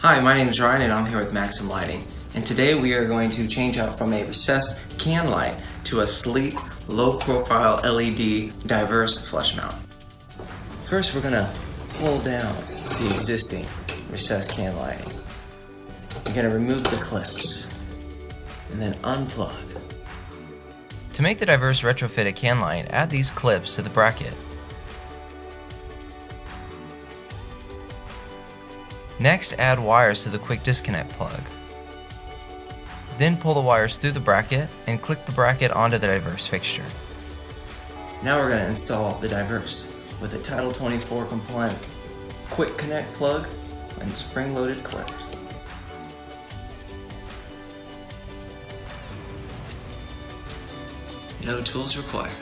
Hi, my name is Ryan and I'm here with Maxim Lighting. And today we are going to change out from a recessed can light to a sleek, low-profile LED diverse flush mount. First we're going to pull down the existing recessed can lighting. You're going to remove the clips and then unplug. To make the diverse retrofitted can light, add these clips to the bracket. Next, add wires to the quick disconnect plug. Then pull the wires through the bracket and click the bracket onto the diverse fixture. Now we're going to install the diverse with a Title 24 compliant quick connect plug and spring-loaded clips. No tools required.